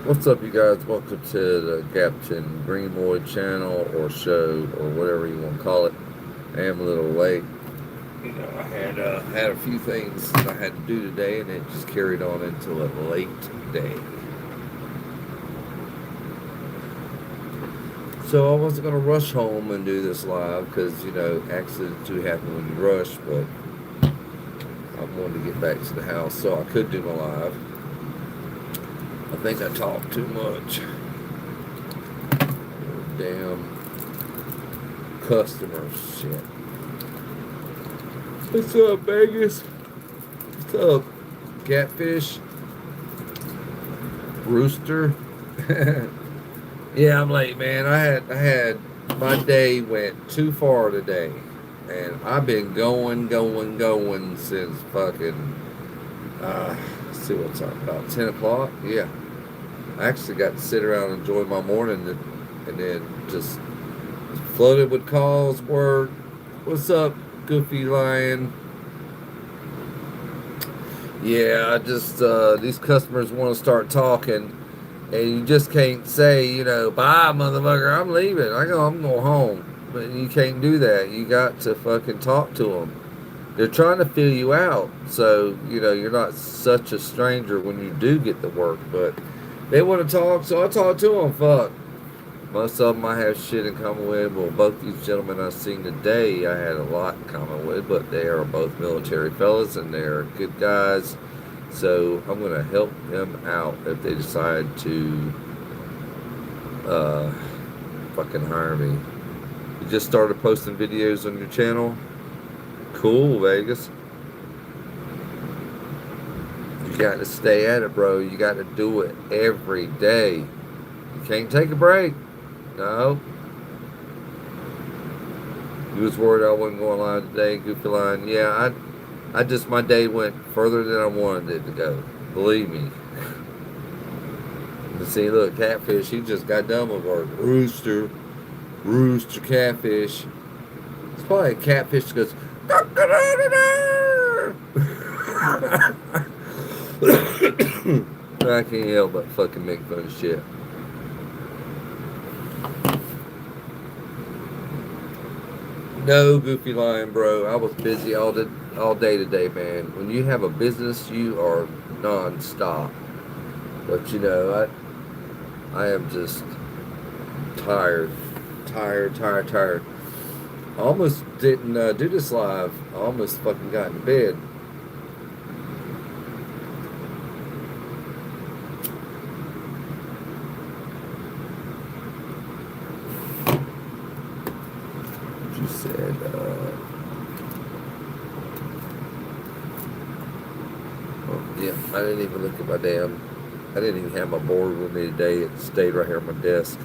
What's up, you guys? Welcome to the Captain Greenboy channel or show or whatever you want to call it. I am a little late. I had a few things that I had to do today, and it just carried on until a late day. So I wasn't gonna rush home and do this live because accidents do happen when you rush. But I wanted to get back to the house so I could do my live. I think I talked too much. Damn customers, shit. What's up, Vegas? What's up, Catfish? Rooster? Yeah, I'm late, man. I had my day went too far today, and I've been going since fucking. Let's see what's up, about 10 o'clock. Yeah, I actually got to sit around and enjoy my morning, and then just flooded with calls. Work. What's up, Goofy Lion? Yeah, I just these customers want to start talking, and you just can't say, bye, motherfucker. I'm leaving. I'm going home. But you can't do that. You got to fucking talk to them. They're trying to fill you out, so you're not such a stranger when you do get the work. But they want to talk, so I talk to them. Fuck. Most of them I have shit in common with. Well, both these gentlemen I've seen today, I had a lot in common with, but they are both military fellas and they're good guys. So I'm going to help them out if they decide to uh, fucking hire me. You just started posting videos on your channel? Cool, Vegas. You got to stay at it, bro. You got to do it every day. You can't take a break. No. You was worried I wasn't going live today, Goofy Line. Yeah, I just, my day went further than I wanted it to go. Believe me. But see, look, Catfish, he just got done with our Rooster Catfish. It's probably a catfish that goes, I can't help but fucking make fun of shit. No, Goofy Lion, bro. I was busy all day today, man. When you have a business, you are non-stop. But I am just tired. I almost didn't do this live. I almost fucking got into bed. You said, oh, yeah, I didn't even look at I didn't even have my board with me today. It stayed right here on my desk.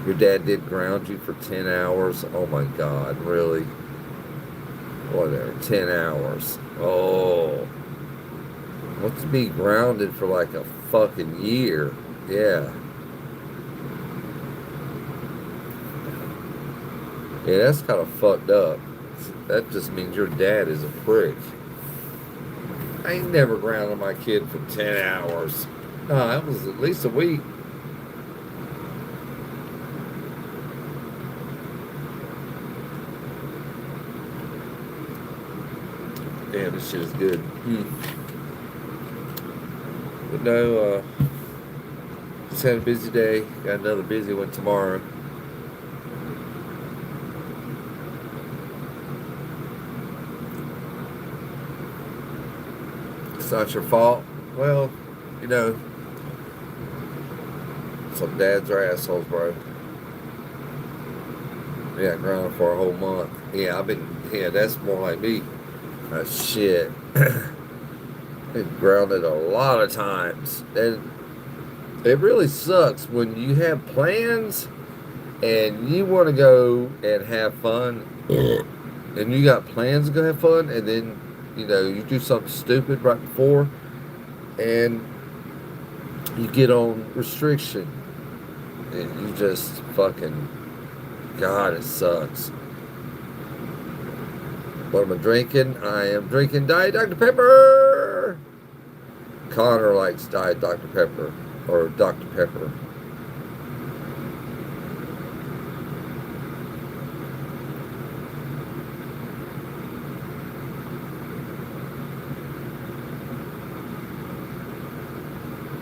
Your dad did ground you for 10 hours? Oh my God, really? Whatever, 10 hours. Oh. What's to be grounded for like a fucking year? Yeah. Yeah, that's kind of fucked up. That just means your dad is a prick. I ain't never grounded my kid for 10 hours. No, that was at least a week. Damn, this shit is good. But no, just had a busy day. Got another busy one tomorrow. It's not your fault. Well, some dads are assholes, bro. Yeah, grounded for a whole month. Yeah, that's more like me. Shit. Been grounded a lot of times. And it really sucks when you have plans and you want to go and have fun and you got plans to go have fun and then, you do something stupid right before and you get on restriction and you just fucking, God, it sucks. What am I drinking? I am drinking Diet Dr. Pepper. Connor likes Diet Dr. Pepper or Dr. Pepper.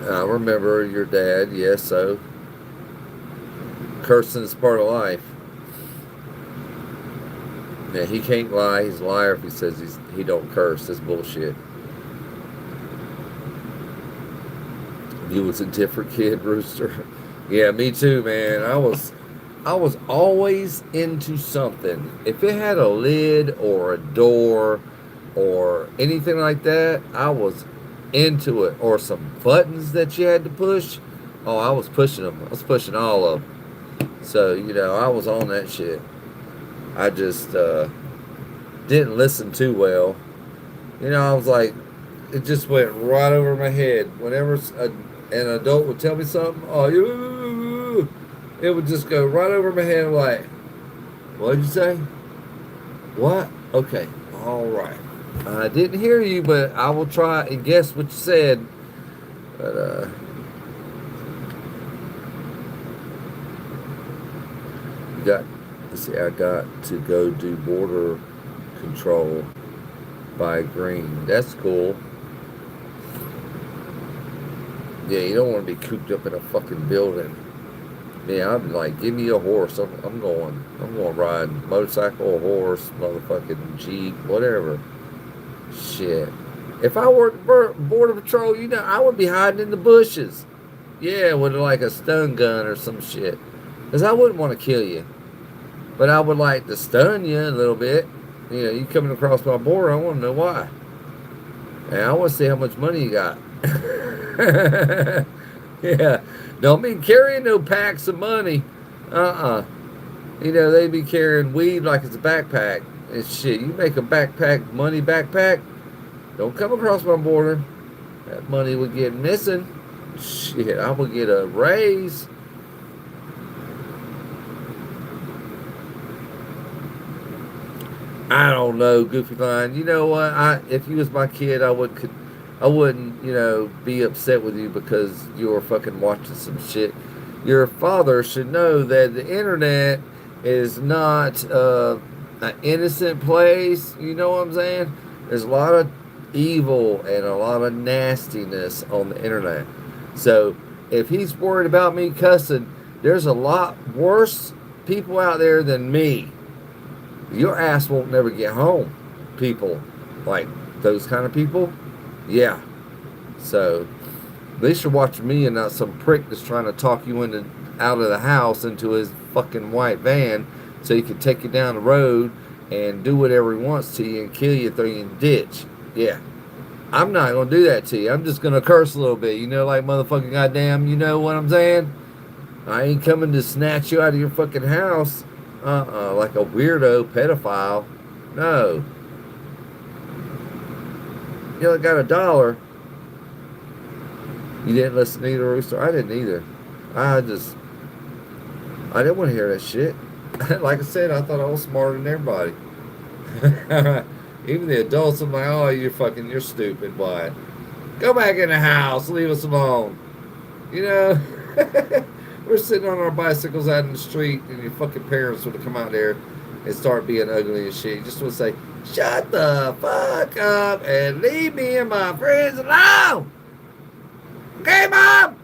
I remember your dad, yes, so cursing is part of life. Yeah, he can't lie. He's a liar if he says he don't curse. That's bullshit. You was a different kid, Rooster. Yeah, me too, man. I was always into something. If it had a lid or a door or anything like that, I was into it. Or some buttons that you had to push. Oh, I was pushing them. I was pushing all of them. So, I was on that shit. I just didn't listen too well. I was like, it just went right over my head. Whenever an adult would tell me something, it would just go right over my head. Like, what'd you say? What? Okay, all right. I didn't hear you, but I will try and guess what you said. But I got to go do border control by Green. That's cool. Yeah, you don't want to be cooped up in a fucking building. Yeah, I'm like, give me a horse. I'm going ride motorcycle, a horse, motherfucking Jeep, whatever. Shit. If I were border patrol, I would be hiding in the bushes. Yeah, with like a stun gun or some shit. Because I wouldn't want to kill you. But I would like to stun you a little bit. You coming across my border, I want to know why. And I want to see how much money you got. Yeah. Don't be carrying no packs of money. They be carrying weed like it's a backpack. And shit, you make a money backpack, don't come across my border. That money would get missing. Shit, I would get a raise. I don't know, Goofy Line. You know what? If you was my kid, I wouldn't, be upset with you because you were fucking watching some shit. Your father should know that the internet is not an innocent place. You know what I'm saying? There's a lot of evil and a lot of nastiness on the internet. So if he's worried about me cussing, there's a lot worse people out there than me. Your ass won't never get home. People like those kind of people. Yeah. So at least you're watching me and not some prick that's trying to talk you out of the house into his fucking white van so he can take you down the road and do whatever he wants to you and kill you, throw you in the ditch. Yeah. I'm not going to do that to you. I'm just going to curse a little bit. Like motherfucking goddamn, you know what I'm saying? I ain't coming to snatch you out of your fucking house. Like a weirdo pedophile. No. I got $1. You didn't listen either, Rooster? I didn't either. I didn't want to hear that shit. Like I said, I thought I was smarter than everybody. Even the adults, I'm like, oh, you're stupid, boy. Go back in the house, leave us alone. We're sitting on our bicycles out in the street, and your fucking parents would have come out there and start being ugly and shit. You just want to say, shut the fuck up and leave me and my friends alone. Okay, Mom?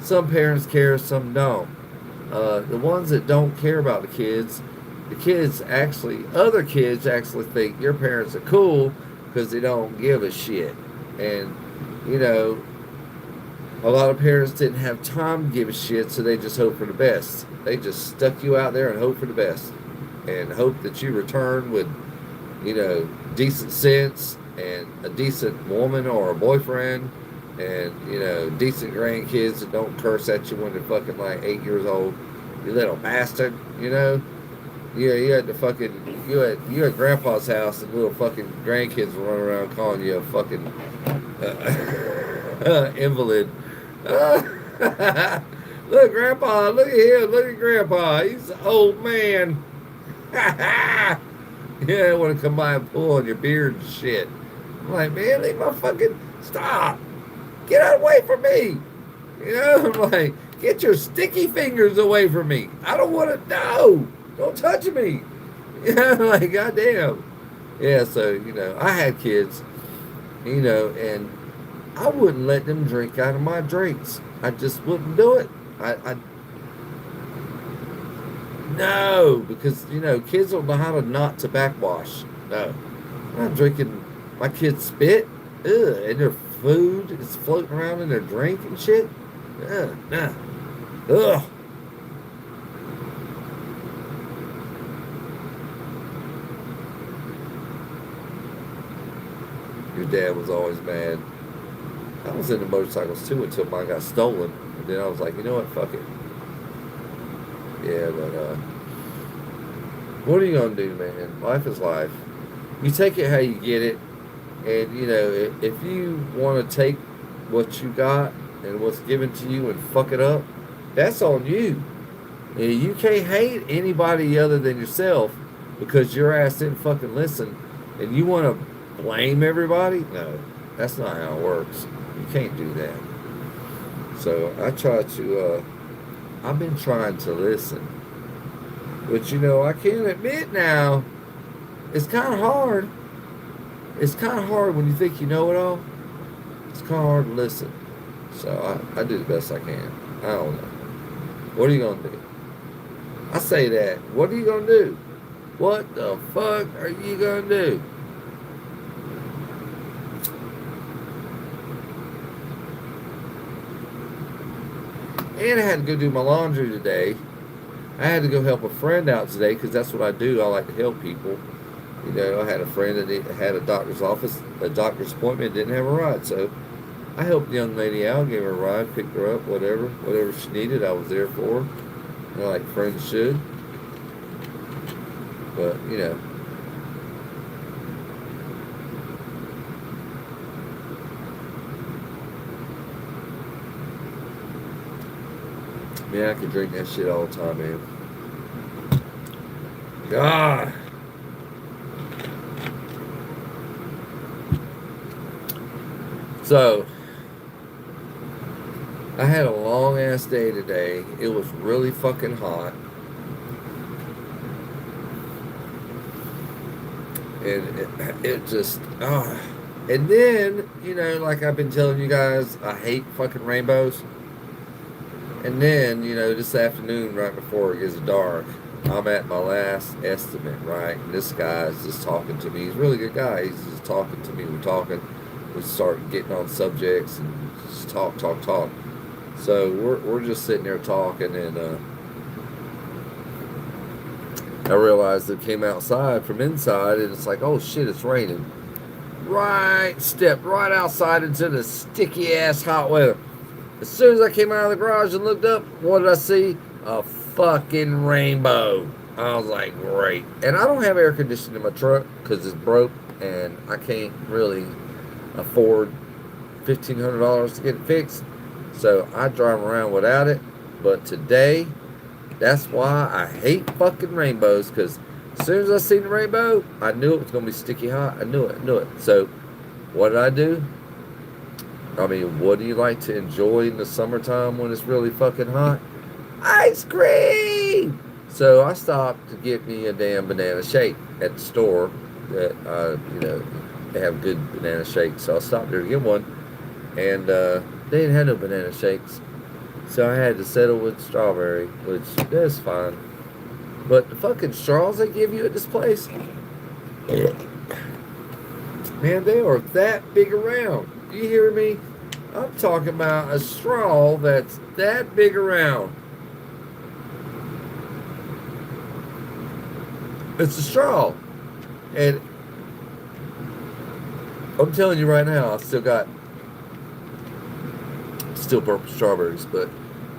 Some parents care, some don't. The ones that don't care about the kids other kids actually think your parents are cool because they don't give a shit. And, a lot of parents didn't have time to give a shit, so they just hope for the best. They just stuck you out there and hope for the best. And hope that you return with, decent sense and a decent woman or a boyfriend and, decent grandkids that don't curse at you when they're fucking like 8 years old. You little bastard, Yeah, you had you at Grandpa's house and little fucking grandkids were running around calling you a fucking invalid. Look, Grandpa, look at him, look at Grandpa. He's an old man. Yeah, I want to come by and pull on your beard and shit. I'm like, man, leave my fucking, stop. Get out away from me. You know, I'm like, get your sticky fingers away from me. I don't want to, no, don't touch me. You know, like, goddamn. Yeah, so, I had kids, and I wouldn't let them drink out of my drinks. I just wouldn't do it. No, because, kids don't know how to not to backwash. No. I'm not drinking my kids' spit. Ugh, and their food is floating around in their drink and shit. Ugh, nah. Ugh. Your dad was always mad. I was into motorcycles too until mine got stolen. And then I was like, you know what? Fuck it. Yeah, but what are you gonna do, man? Life is life. You take it how you get it, and if you want to take what you got and what's given to you and fuck it up, that's on you. And you can't hate anybody other than yourself because your ass didn't fucking listen, and you want to blame everybody. No, that's not how it works. You can't do that. So I try to. I've been trying to listen. But I can't admit now, it's kind of hard. It's kind of hard when you think you know it all. It's kind of hard to listen. So I do the best I can. I don't know. What are you going to do? I say that. What are you going to do? What the fuck are you going to do? And I had to go do my laundry today. I had to go help a friend out today because that's what I do. I like to help people. I had a friend that had a doctor's appointment, didn't have a ride. So I helped the young lady out, gave her a ride, picked her up, whatever she needed, I was there for her. Like friends should. But, man, I could drink that shit all the time, man. God. So, I had a long ass day today. It was really fucking hot. And it just, And then, like I've been telling you guys, I hate fucking rainbows. And then, this afternoon, right before it gets dark, I'm at my last estimate, right? And this guy's just talking to me. He's a really good guy. He's just talking to me. We're talking. We start getting on subjects and just talk. So we're just sitting there talking, and I realized it came outside from inside, and it's like, oh shit, it's raining. Stepped right outside into the sticky ass hot weather. As soon as I came out of the garage and looked up, what did I see? A fucking rainbow. I was like, great. And I don't have air conditioning in my truck because it's broke and I can't really afford $1,500 to get it fixed. So I drive around without it. But today, that's why I hate fucking rainbows, because as soon as I seen the rainbow, I knew it was going to be sticky hot. I knew it. So what did I do? I mean, what do you like to enjoy in the summertime when it's really fucking hot? Ice cream! So I stopped to get me a damn banana shake at the store that, they have good banana shakes. So I stopped there to get one, and they didn't have no banana shakes. So I had to settle with strawberry, which is fine. But the fucking straws they give you at this place, man, they are that big around. You hear me? I'm talking about a straw that's that big around. It's a straw. And I'm telling you right now, I still burp strawberries, but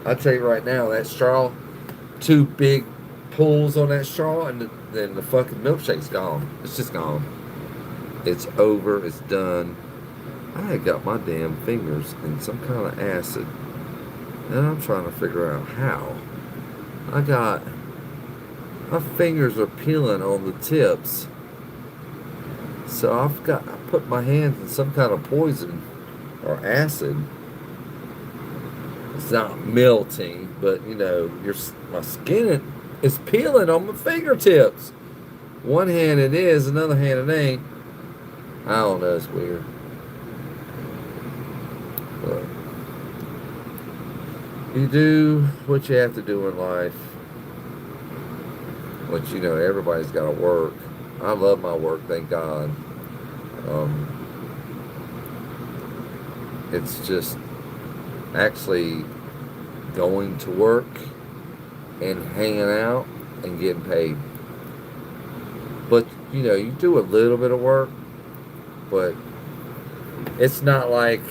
I'll tell you right now, that straw, 2 big pulls on that straw, and then the fucking milkshake's gone. It's just gone. It's over. It's done. I had got my damn fingers in some kind of acid, and I'm trying to figure out how. My fingers are peeling on the tips, So I put my hands in some kind of poison or acid. It's not melting, but my skin is peeling on my fingertips. One hand it is, another hand it ain't. I don't know, it's weird. But you do what you have to do in life. But everybody's got to work. I love my work, thank God. It's just actually going to work and hanging out and getting paid. But you do a little bit of work, but it's not like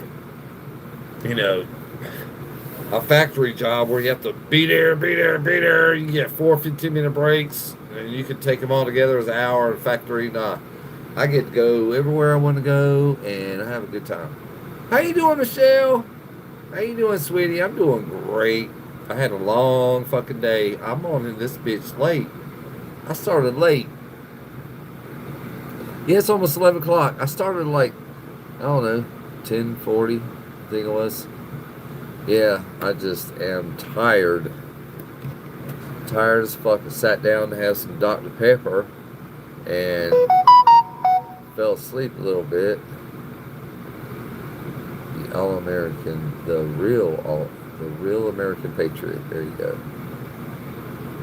a factory job where you have to be there. You get 4 15-minute breaks, and you can take them all together as an hour in a factory. Nah, I get to go everywhere I want to go, and I have a good time. How you doing, Michelle? How you doing, sweetie? I'm doing great. I had a long fucking day. I'm on in this bitch late. I started late. Yeah, it's almost 11 o'clock. I started like, I don't know, 10:40, I think it was. Yeah, I just am tired. Tired as fuck. I sat down to have some Dr. Pepper and fell asleep a little bit. The All-American, the real American Patriot. There you go.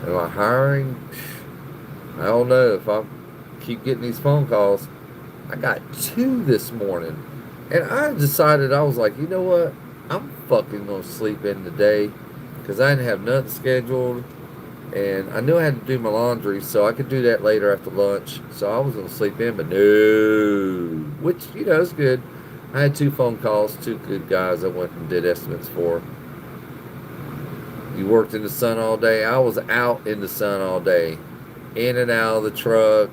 Am I hiring? I don't know. If I keep getting these phone calls, I got 2 this morning. And I decided, I was like, you know what? I'm fucking gonna sleep in today because I didn't have nothing scheduled, and I knew I had to do my laundry, so I could do that later after lunch. So I was gonna sleep in, but no, which is good. I had 2 phone calls, 2 good guys I went and did estimates for. You worked in the sun all day. I was out in the sun all day, in and out of the truck.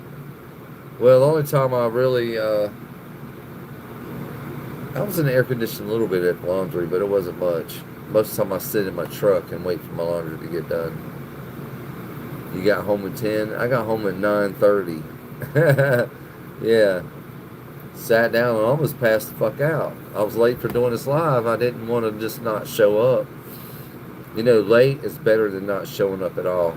Well, the only time I really I was in the air conditioning a little bit at the laundry, but it wasn't much. Most of the time I sit in my truck and wait for my laundry to get done. You got home at 10? I got home at 9:30. Yeah. Sat down and almost passed the fuck out. I was late for doing this live. I didn't want to just not show up. Late is better than not showing up at all.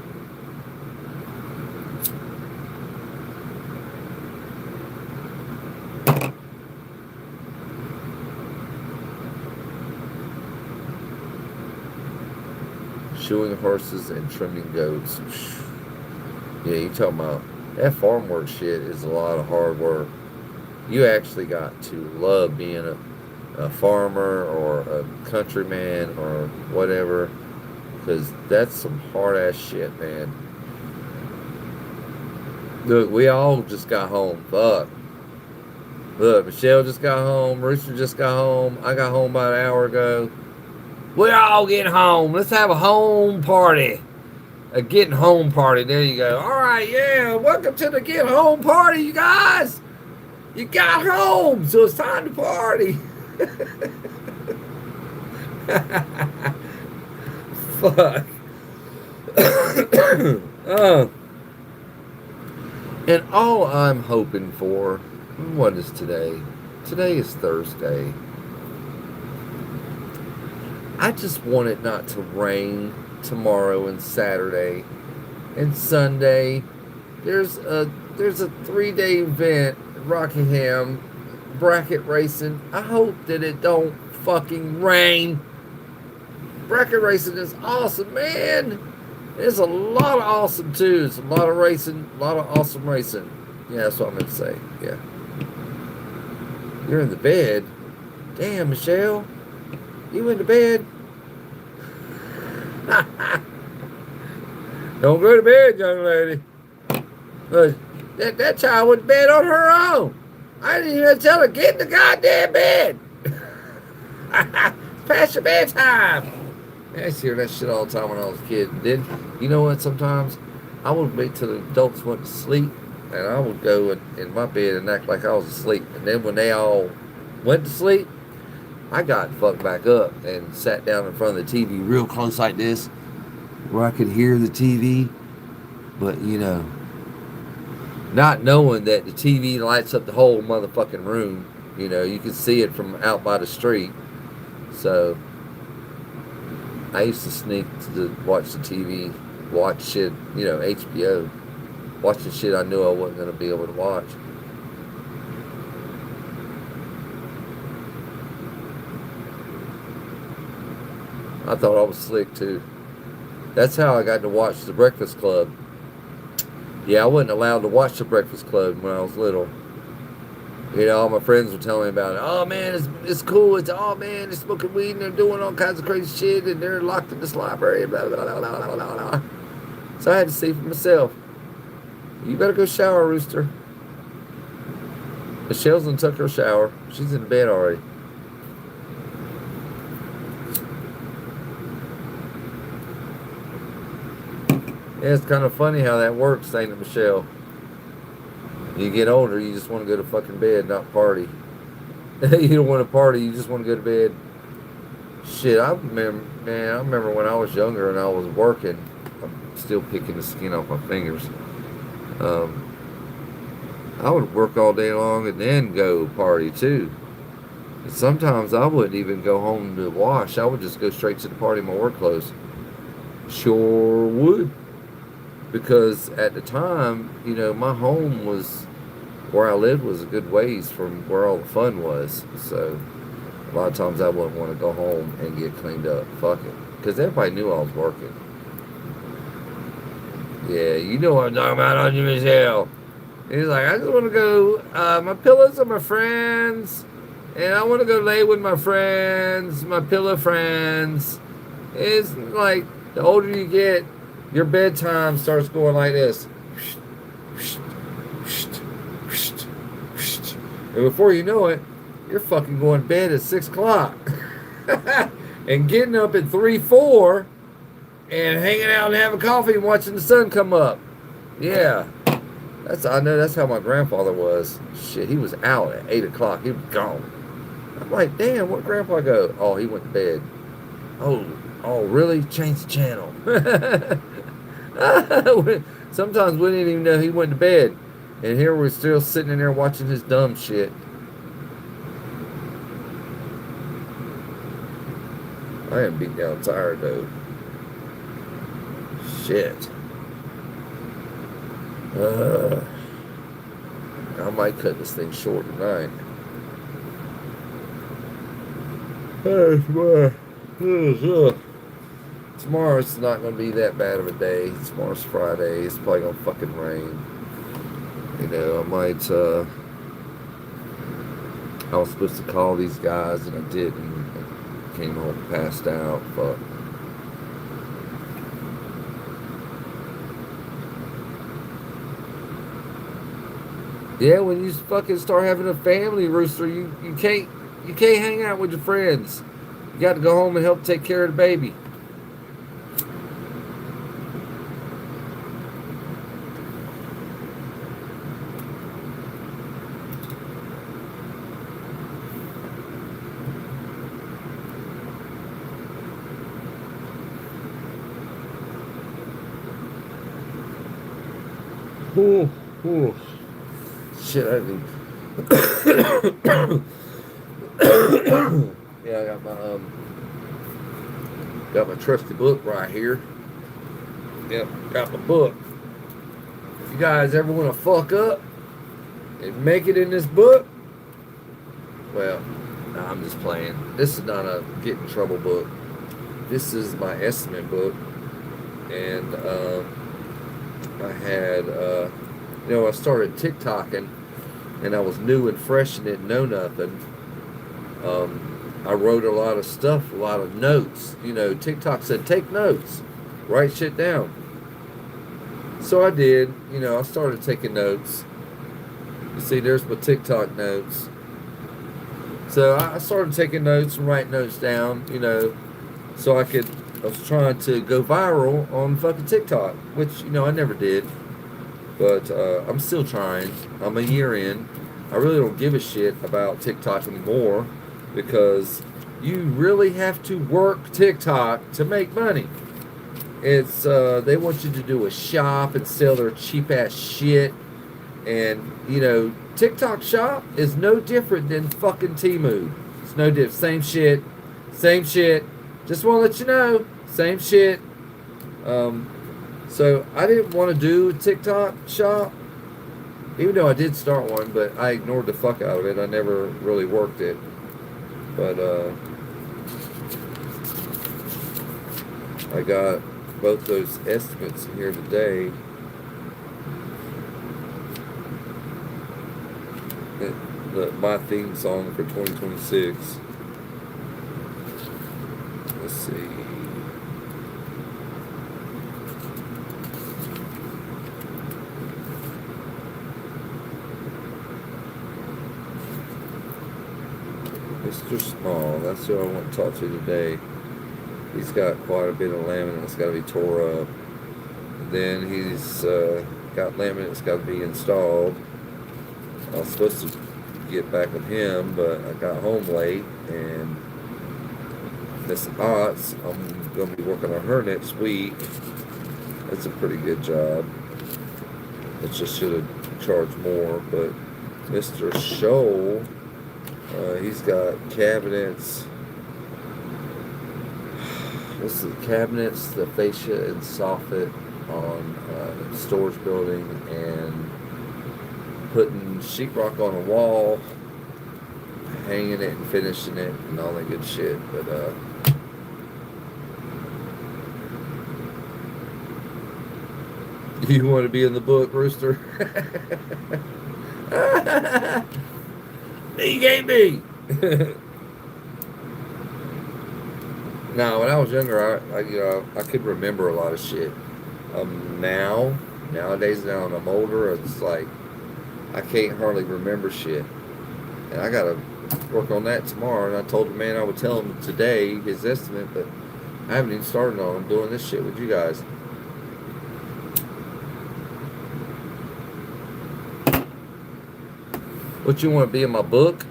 Shoeing horses and trimming goats. Yeah, you talking about that farm work shit is a lot of hard work. You actually got to love being a farmer or a countryman or whatever, because that's some hard ass shit, man. Look, we all just got home. Fuck. Look, Michelle just got home. Rooster just got home. I got home about an hour ago. We're all getting home. Let's have a home party. A getting home party. There you go. All right, yeah. Welcome to the get home party, you guys. You got home, so it's time to party. Fuck. And all I'm hoping for, what is today? Today is Thursday. I just want it not to rain tomorrow and Saturday and Sunday. There's a 3-day event, Rockingham, bracket racing. I hope that it don't fucking rain. Bracket racing is awesome, man. There's a lot of awesome too. It's a lot of racing, a lot of awesome racing. Yeah, that's what I'm gonna say. Yeah. You're in the bed. Damn, Michelle. You in the bed? Don't go to bed, young lady. That child went to bed on her own. I didn't even tell her, get in the goddamn bed. Past your bedtime. I used to hear that shit all the time when I was a kid. And then, you know what, sometimes I would wait till the adults went to sleep, and I would go in my bed and act like I was asleep. And then when they all went to sleep, I got fucked back up and sat down in front of the TV real close like this, where I could hear the TV. But not knowing that the TV lights up the whole motherfucking room. You know, you can see it from out by the street. So I used to sneak to watch the TV, watch shit, you know, HBO, watching shit I knew I wasn't going to be able to watch. I thought I was slick too. That's how I got to watch The Breakfast Club. Yeah, I wasn't allowed to watch The Breakfast Club when I was little. You know, all my friends were telling me about it. Oh man, it's cool. It's oh man, they're smoking weed and they're doing all kinds of crazy shit and they're locked in this library. Blah blah blah blah blah blah. Blah. So I had to see for myself. You better go shower, Rooster. Michelle's done took her shower. She's in bed already. Yeah, it's kind of funny how that works, ain't it, Michelle? You get older, you just want to go to fucking bed, not party. You don't want to party, you just want to go to bed. Shit, I remember when I was younger and I was working. I'm still picking the skin off my fingers. I would work all day long and then go party too. And sometimes I wouldn't even go home to wash. I would just go straight to the party in my work clothes. Sure would. Because at the time, you know, my home was, where I lived was a good ways from where all the fun was. So a lot of times I wouldn't want to go home and get cleaned up. Fuck it. Because everybody knew I was working. Yeah, you know what I'm talking about, don't you, Michelle? He's like, I just want to go, my pillows are my friends, and I want to go lay with my friends, my pillow friends. It's like, the older you get, your bedtime starts going like this. And before you know it, you're fucking going to bed at 6 o'clock. And getting up at 3, 4, and hanging out and having coffee and watching the sun come up. Yeah. I know that's how my grandfather was. Shit, he was out at 8 o'clock. He was gone. I'm like, damn, where'd Grandpa go? Oh, he went to bed. Oh, really? Change the channel. Sometimes we didn't even know he went to bed. And here we're still sitting in there watching his dumb shit. I am beat down tired, though. Shit. I might cut this thing short tonight. Tomorrow it's not going to be that bad of a day. Tomorrow's Friday. It's probably going to fucking rain. You know, I might, I was supposed to call these guys and I didn't. I came home passed out. Fuck. Yeah, when you fucking start having a family, Rooster, you can't hang out with your friends. You got to go home and help take care of the baby. Ooh. Shit, I think. Yeah, I got my trusty book right here. Yep, got my book. If you guys ever want to fuck up and make it in this book, well, nah, I'm just playing. This is not a get in trouble book. This is my estimate book, and I had, I started TikToking, and I was new and fresh and didn't know nothing. I wrote a lot of stuff, a lot of notes. You know, TikTok said, take notes, write shit down. So I did. You know, I started taking notes. You see, there's my TikTok notes. So I started taking notes and writing notes down, you know, so I was trying to go viral on fucking TikTok, which, you know, I never did. But I'm still trying. I'm a year in. I really don't give a shit about TikTok anymore because you really have to work TikTok to make money. It's they want you to do a shop and sell their cheap ass shit, And, TikTok Shop is no different than fucking Temu. It's no different. Same shit. Same shit. Just want to let you know. Same shit. Um, so I didn't want to do a TikTok Shop, even though I did start one, but I ignored the fuck out of it. I never really worked it. But I got both those estimates here today. My theme song for 2026. Let's see. Mr. Small, that's who I want to talk to today. He's got quite a bit of laminate that's got to be tore up. Then he's got laminate that's got to be installed. I was supposed to get back with him, but I got home late, and Miss Otts, I'm going to be working on her next week. That's a pretty good job. I just should have charged more, but Mr. Scholl, he's got cabinets. This is the cabinets, the fascia and soffit on storage building, and putting sheetrock on a wall, hanging it and finishing it and all that good shit. But you want to be in the book, Rooster? You can't be. No, when I was younger, I could remember a lot of shit. Nowadays, now that I'm older, it's like I can't hardly remember shit, and I gotta work on that tomorrow. And I told the man I would tell him today his estimate, but I haven't even started on. I'm doing this shit with you guys. What, you want to be in my book?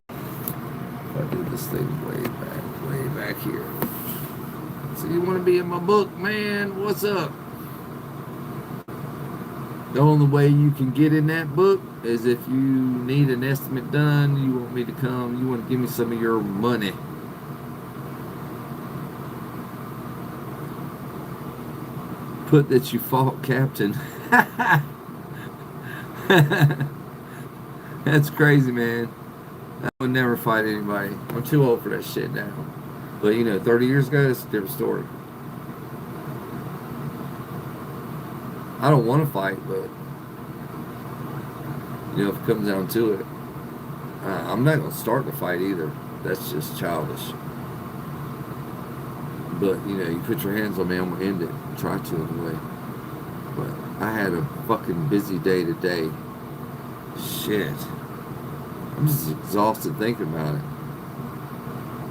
I did this thing way back here. So you want to be in my book, man? What's up? The only way you can get in that book is if you need an estimate done, you want me to come, you want to give me some of your money. Put that you fought Captain. That's crazy, man. I would never fight anybody. I'm too old for that shit now. But 30 years ago, it's a different story. I don't want to fight, but if it comes down to it, I'm not going to start the fight either. That's just childish. But you put your hands on me, I'm going to end it. Try to anyway. But I had a fucking busy day today. Shit. I'm just exhausted thinking about it.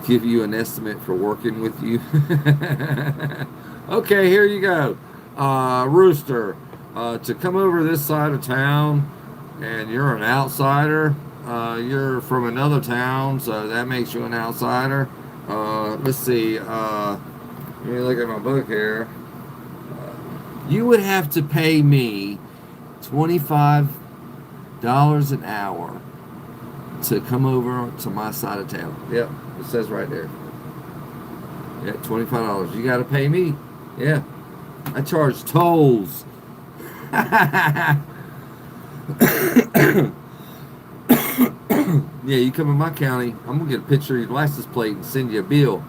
Give you an estimate for working with you. Okay, here you go. Rooster, to come over this side of town, and you're an outsider. You're from another town, so that makes you an outsider. Let's see. Let me look at my book here. You would have to pay me $25 an hour to come over to my side of town. Yep, it says right there. Yeah, $25. You got to pay me. Yeah, I charge tolls. Yeah, you come in my county, I'm gonna get a picture of your license plate and send you a bill.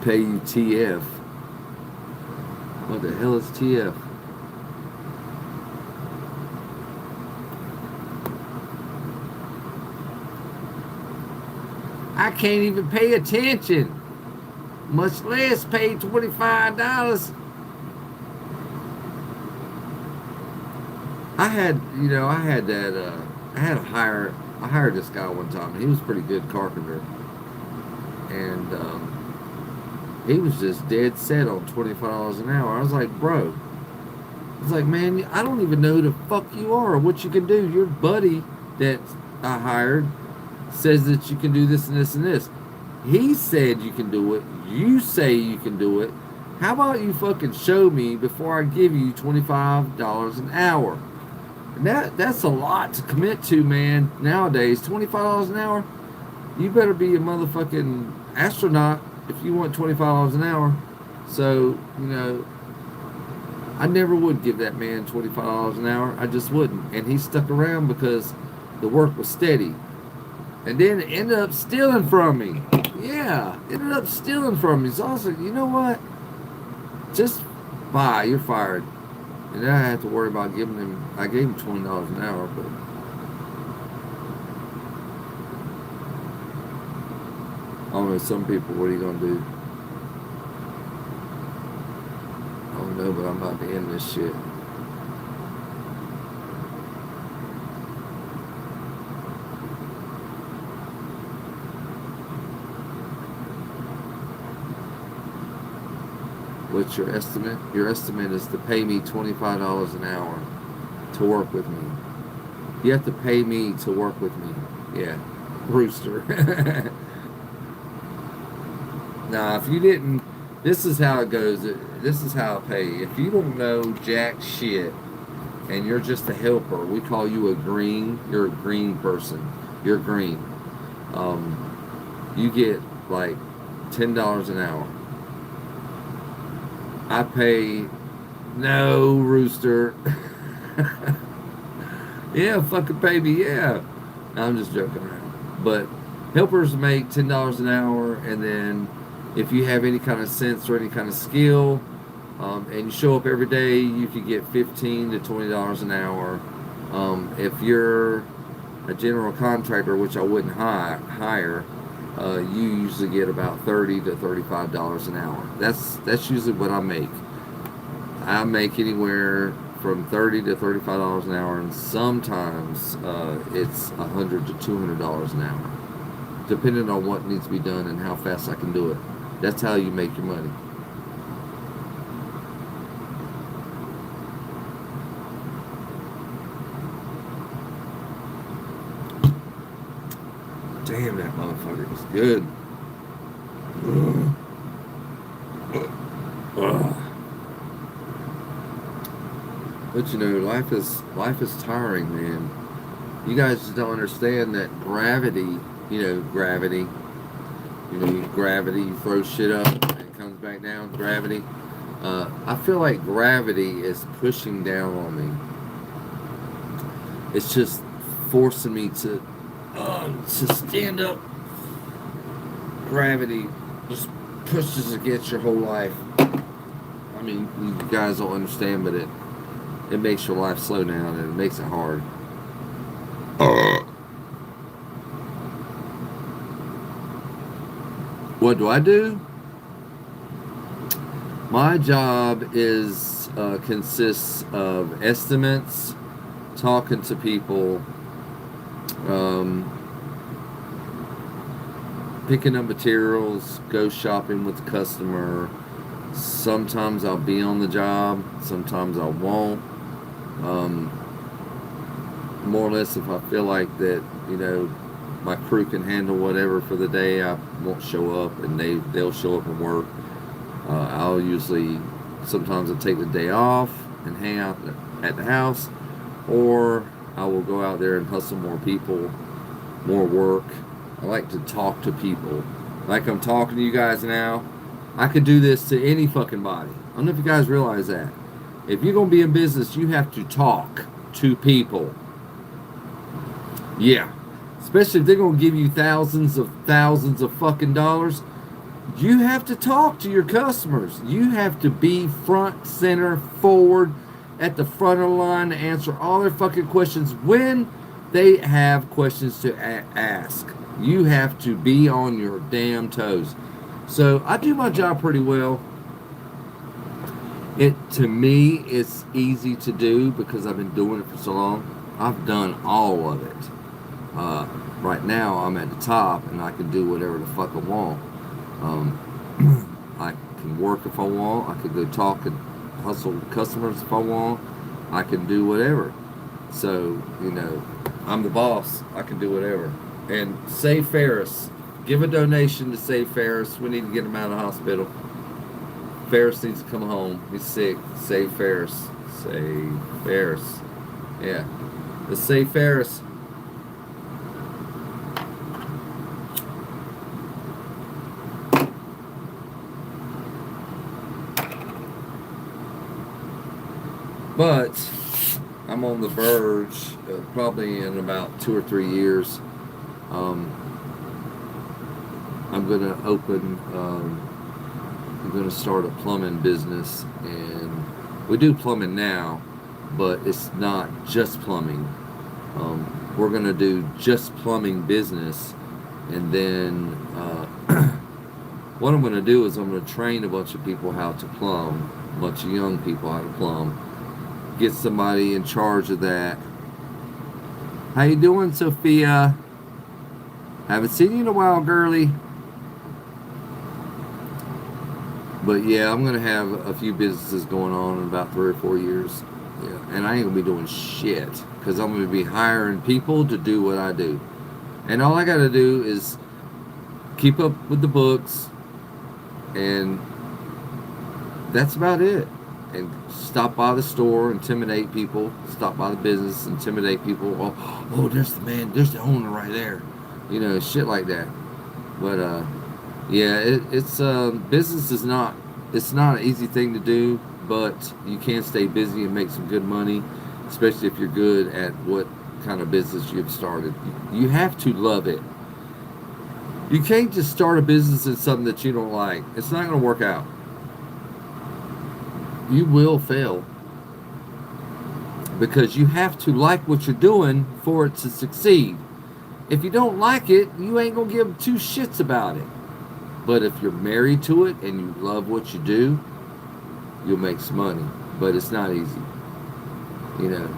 Pay you TF. What the hell is TF? I can't even pay attention, much less pay $25. I hired this guy one time, and he was a pretty good carpenter, and he was just dead set on $25 an hour. I was like, bro, man, I don't even know who the fuck you are or what you can do. Your buddy that I hired says that you can do this and this and this. He said you can do it. You say you can do it. How about you fucking show me before I give you $25 an hour? And that's a lot to commit to, man. Nowadays, $25 an hour. You better be a motherfucking astronaut if you want $25 an hour. So, I never would give that man $25 an hour. I just wouldn't. And he stuck around because the work was steady. And then it ended up stealing from me. Yeah, ended up stealing from me. So I was like, you know what? Just bye, you're fired. And then I had to worry about giving him, I gave him $20 an hour, but I don't know, some people, what are you going to do? I don't know, but I'm about to end this shit. What's your estimate? Your estimate is to pay me $25 an hour to work with me. You have to pay me to work with me. Yeah, Rooster. Now, if you didn't, this is how it goes. This is how I pay. If you don't know jack shit and you're just a helper, we call you a green. You're a green person. You're green. You get like $10 an hour. I pay, no, Rooster. Yeah, fucking pay me, yeah. I'm just joking around. But helpers make $10 an hour, and then if you have any kind of sense or any kind of skill, and you show up every day, you could get $15 to $20 an hour. If you're a general contractor, which I wouldn't hire, you usually get about $30 to $35 an hour. That's usually what I make. I make anywhere from $30 to $35 an hour, and sometimes it's $100 to $200 an hour, depending on what needs to be done and how fast I can do it. That's how you make your money. Damn, that motherfucker was good. But life is tiring, man. You guys just don't understand that gravity, gravity. Gravity, you throw shit up and it comes back down, gravity. I feel like gravity is pushing down on me. It's just forcing me to stand up. Gravity just pushes against your whole life. I mean, you guys don't understand, but it makes your life slow down and it makes it hard. What do I do? My job consists of estimates, talking to people, picking up materials, go shopping with the customer. Sometimes I'll be on the job, sometimes I won't. More or less, if I feel like that, my crew can handle whatever for the day, I won't show up, and they'll show up and work. Sometimes I'll take the day off and hang out at the house, or I will go out there and hustle more people, more work. I like to talk to people. Like I'm talking to you guys now. I could do this to any fucking body. I don't know if you guys realize that. If you're going to be in business, you have to talk to people. Yeah. Especially if they're going to give you thousands of fucking dollars. You have to talk to your customers. You have to be front, center, forward, at the front of the line to answer all their fucking questions when they have questions to ask. You have to be on your damn toes. So I do my job pretty well. To me, it's easy to do because I've been doing it for so long. I've done all of it. Right now, I'm at the top, and I can do whatever the fuck I want. I can work if I want. I can go talk and hustle customers if I want. I can do whatever. So, I'm the boss. I can do whatever. And Save Ferris. Give a donation to Save Ferris. We need to get him out of the hospital. Ferris needs to come home. He's sick. Save Ferris. Save Ferris. Yeah. Let's save Ferris. But I'm on the verge, probably in about 2 or 3 years. I'm gonna open. I'm gonna start a plumbing business, and we do plumbing now, but it's not just plumbing. We're gonna do just plumbing business, and then what I'm gonna do is I'm gonna train a bunch of people how to plumb, a bunch of young people how to plumb. Get somebody in charge of that. How you doing, Sophia? Haven't seen you in a while, girly. But yeah, I'm gonna have a few businesses going on in about 3 or 4 years. Yeah, and I ain't gonna be doing shit because I'm gonna be hiring people to do what I do, and all I gotta do is keep up with the books, and that's about it. And stop by the store, intimidate people. Stop by the business, intimidate people. Oh, there's the man, there's the owner right there. You know, shit like that. But yeah, it's business is not. It's not an easy thing to do, but you can stay busy and make some good money, especially if you're good at what kind of business you've started. You have to love it. You can't just start a business in something that you don't like. It's not going to work out. You will fail because you have to like what you're doing for it to succeed. If you don't like it, you ain't gonna give two shits about it. But if you're married to it and you love what you do, you'll make some money. But it's not easy, you know.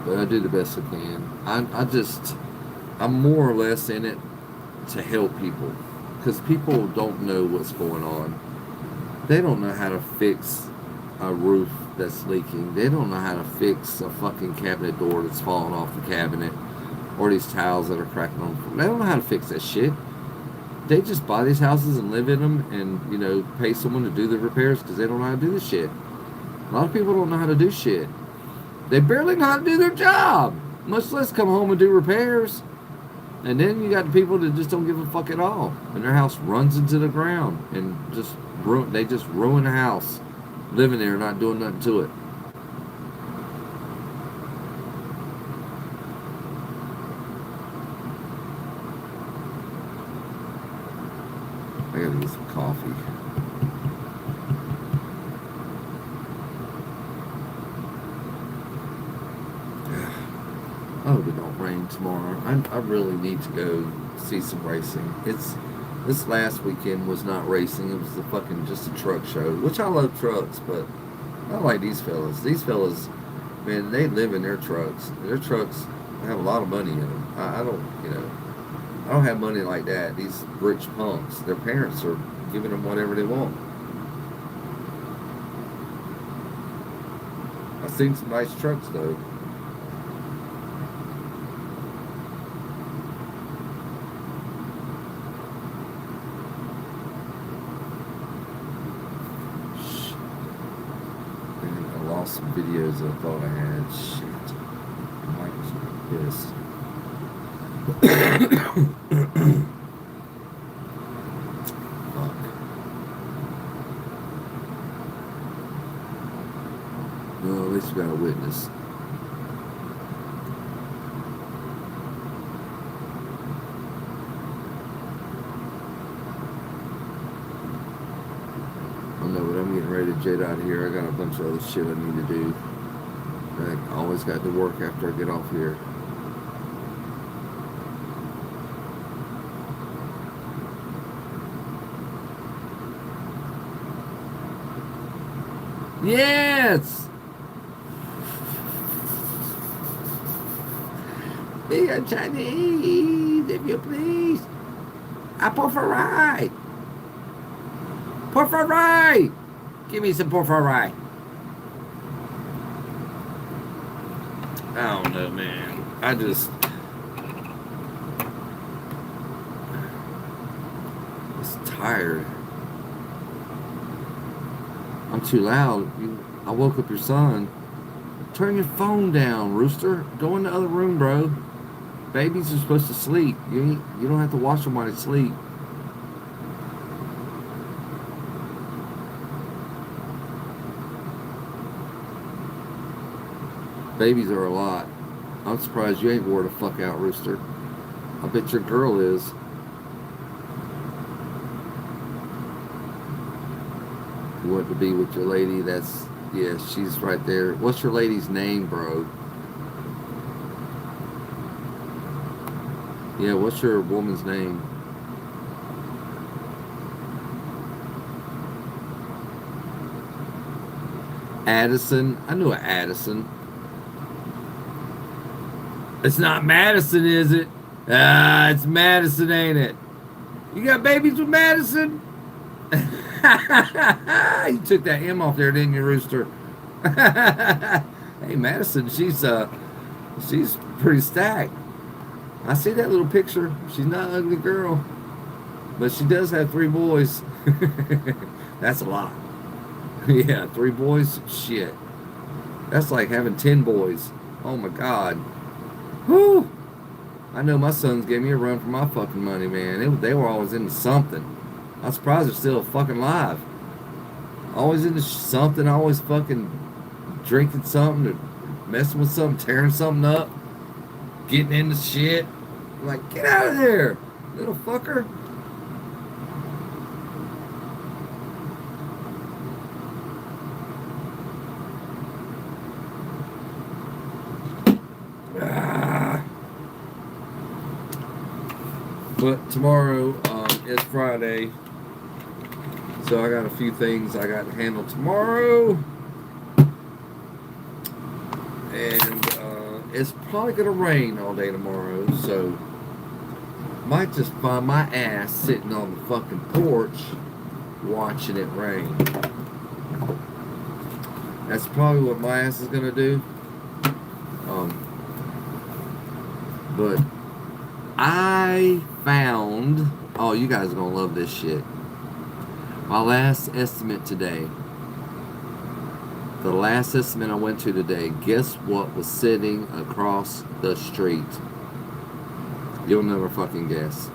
But I do the best I can. I'm more or less in it to help people. Because people don't know what's going on. They don't know how to fix a roof that's leaking. They don't know how to fix a fucking cabinet door that's falling off the cabinet. Or these tiles that are cracking on the floor. They don't know how to fix that shit. They just buy these houses and live in them and, you know, pay someone to do the repairs because they don't know how to do the shit. A lot of people don't know how to do shit. They barely know how to do their job, much less come home and do repairs. And then you got the people that just don't give a fuck at all, and their house runs into the ground, and they just ruin the house, living there, not doing nothing to it. I gotta get some coffee. I hope it don't rain tomorrow. I really need to go see some racing. This last weekend was not racing. It was just a truck show, which I love trucks, but I like these fellas. These fellas, man, they live in their trucks. Their trucks have a lot of money in them. I don't have money like that. These rich punks, their parents are giving them whatever they want. I've seen some nice trucks though. Some videos I thought I had. Shit. Mike was pissed. Fuck. Well, at least we got a witness. I'm getting ready to jet out of here. I got a bunch of other shit I need to do. I always got to work after I get off here. Yes! Be a Chinese, if you please. I pour for a ride. Pour for a ride. Give me some pour for a ride. I don't know, man. It's tired. I'm too loud. I woke up your son. Turn your phone down, Rooster. Go in the other room, bro. Babies are supposed to sleep. You don't have to watch them while they sleep. Babies are a lot. I'm surprised you ain't wore the fuck out, Rooster. I bet your girl is. You want to be with your lady? Yeah, she's right there. What's your lady's name, bro? Yeah, what's your woman's name? Addison. I knew an Addison. It's not Madison, is it? Ah, it's Madison, ain't it? You got babies with Madison? You took that M off there, didn't you, Rooster? Hey, Madison, she's pretty stacked. I see that little picture. She's not an ugly girl, but she does have 3 boys. That's a lot. Yeah, 3 boys. Shit, that's like having 10 boys. Oh my God. Whew. I know my sons gave me a run for my fucking money, man. They were always into something. I'm surprised they're still fucking alive. Always into something, always fucking drinking something, or messing with something, tearing something up, getting into shit. I'm like, get out of there, little fucker. But tomorrow is Friday, so I got a few things I got to handle tomorrow, and it's probably gonna rain all day tomorrow, so might just find my ass sitting on the fucking porch watching it rain. That's probably what my ass is gonna do. But I found, oh, you guys are gonna love this shit. My last estimate today. The last estimate I went to today, guess what was sitting across the street? You'll never fucking guess.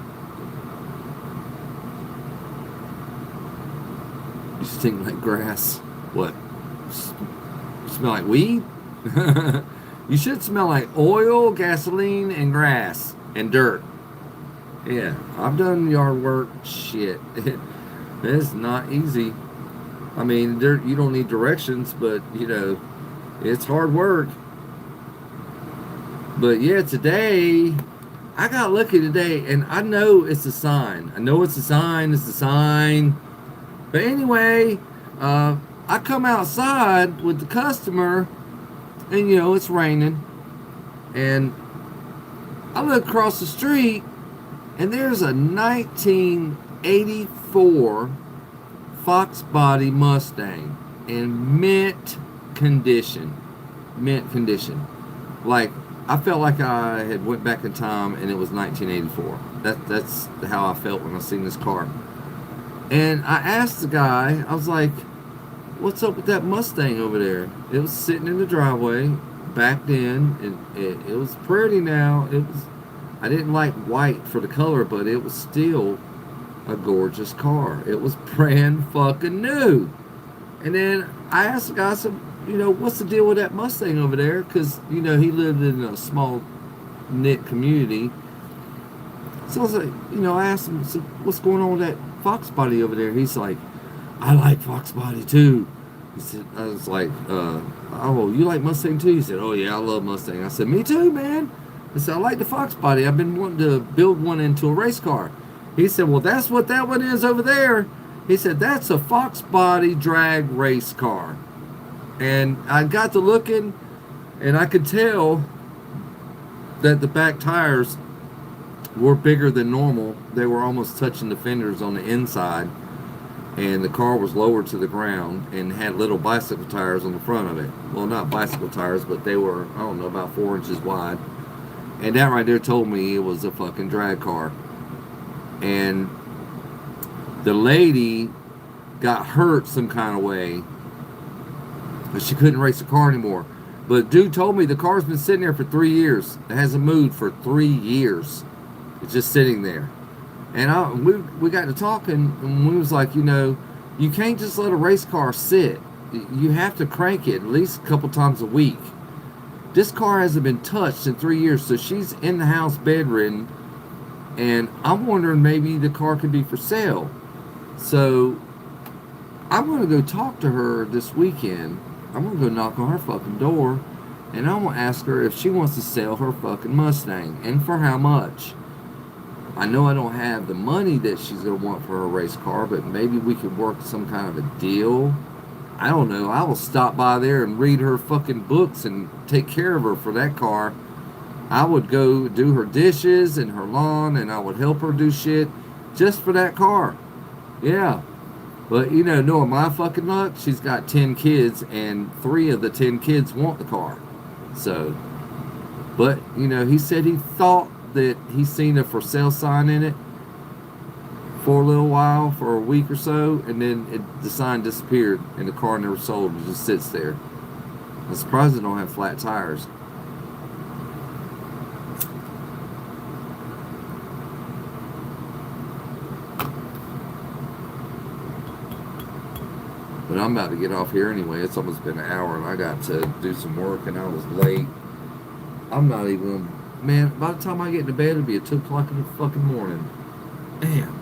You stink like grass. What? Smell like weed? You should smell like oil, gasoline, and grass, and dirt. Yeah, I've done yard work. Shit. It's not easy. I mean, you don't need directions, but, it's hard work. But, yeah, today, I got lucky today, and I know it's a sign. It's a sign. But anyway, I come outside with the customer, and, it's raining. And I look across the street, and there's a 1984 Fox Body Mustang in mint condition. Like, I felt like I had went back in time and it was 1984. That's how I felt when I seen this car. And I asked the guy, I was like, what's up with that Mustang over there? It was sitting in the driveway, backed in, and it was pretty now. I didn't like white for the color, but it was still a gorgeous car. It was brand fucking new. And then I asked the guy, I said, what's the deal with that Mustang over there? Because, he lived in a small knit community. So I was like, I asked him, so what's going on with that Fox Body over there? He's like, I like Fox Body too. He said, I was like, oh, you like Mustang too? He said, oh yeah, I love Mustang. I said, me too, man. I said, I like the Fox Body. I've been wanting to build one into a race car. He said, well, that's what that one is over there. He said, that's a Fox Body drag race car. And I got to looking, and I could tell that the back tires were bigger than normal. They were almost touching the fenders on the inside. and the car was lowered to the ground and had little bicycle tires on the front of it. Well, not bicycle tires, but they were, I don't know, about 4 inches wide. And that right there told me it was a fucking drag car. And the lady got hurt some kind of way, but she couldn't race the car anymore. But dude told me the car's been sitting there for 3 years. It hasn't moved for 3 years. It's just sitting there. And we got to talking, and we was like, you can't just let a race car sit. You have to crank it at least a couple times a week. This car hasn't been touched in 3 years, so she's in the house bedridden, and I'm wondering maybe the car could be for sale. So I'm going to go talk to her this weekend. I'm going to go knock on her fucking door, and I'm going to ask her if she wants to sell her fucking Mustang, and for how much. I know I don't have the money that she's going to want for her race car, but maybe we could work some kind of a deal. I don't know. I will stop by there and read her fucking books and take care of her for that car. I would go do her dishes and her lawn, and I would help her do shit just for that car. Yeah. But, knowing my fucking luck, she's got 10 kids, and 3 of the 10 kids want the car. So, but, he said he thought that he seen a for sale sign in it for a little while, for a week or so, and then the sign disappeared and the car never sold. It just sits there. I'm surprised they don't have flat tires. But I'm about to get off here anyway. It's almost been an hour, and I got to do some work, and I was late. I'm not even... Man, by the time I get into bed, it'll be at 2 o'clock in the fucking morning. Damn.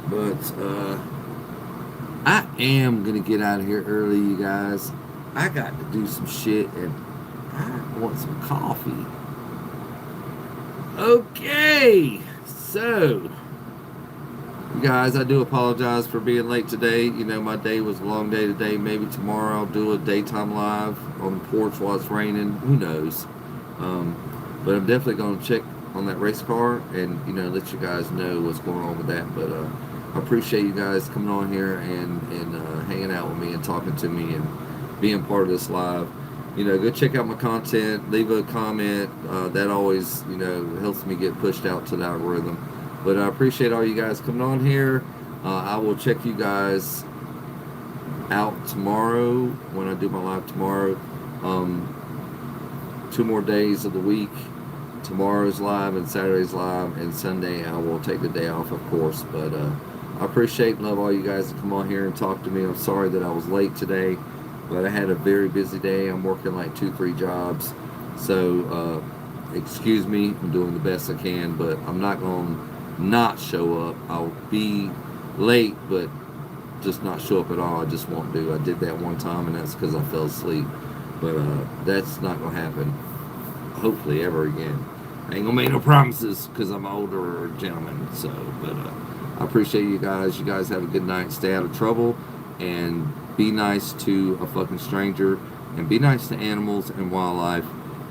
But, I am going to get out of here early, you guys. I got to do some shit, and I want some coffee. Okay. So, you guys, I do apologize for being late today. My day was a long day today. Maybe tomorrow I'll do a daytime live on the porch while it's raining. Who knows? But I'm definitely going to check on that race car and, let you guys know what's going on with that. But I appreciate you guys coming on here and hanging out with me and talking to me and being part of this live. Go check out my content. Leave a comment. That always, helps me get pushed out to the algorithm. But I appreciate all you guys coming on here. I will check you guys out tomorrow when I do my live tomorrow. 2 more days of the week. Tomorrow's live and Saturday's live, and Sunday I will take the day off, of course. But I appreciate and love all you guys to come on here and talk to me. I'm sorry that I was late today, but I had a very busy day. I'm working like 2-3 jobs. So excuse me. I'm doing the best I can, but I'm not going to not show up. I'll be late, but just not show up at all. I just won't do. I did that one time, and that's because I fell asleep. But that's not gonna happen, hopefully, ever again. I ain't gonna make no promises because I'm an older gentleman. So, but I appreciate you guys. You guys have a good night. Stay out of trouble, and be nice to a fucking stranger, and be nice to animals and wildlife,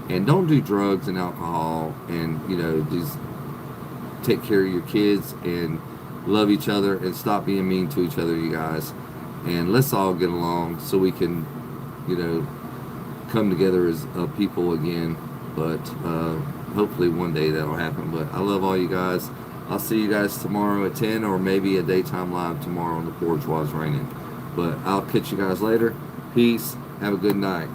and don't do drugs and alcohol, and these. Take care of your kids and love each other and stop being mean to each other, you guys. And let's all get along so we can, come together as a people again. But hopefully one day that'll happen. But I love all you guys. I'll see you guys tomorrow at 10 or maybe a daytime live tomorrow on the porch while it's raining. But I'll catch you guys later. Peace. Have a good night.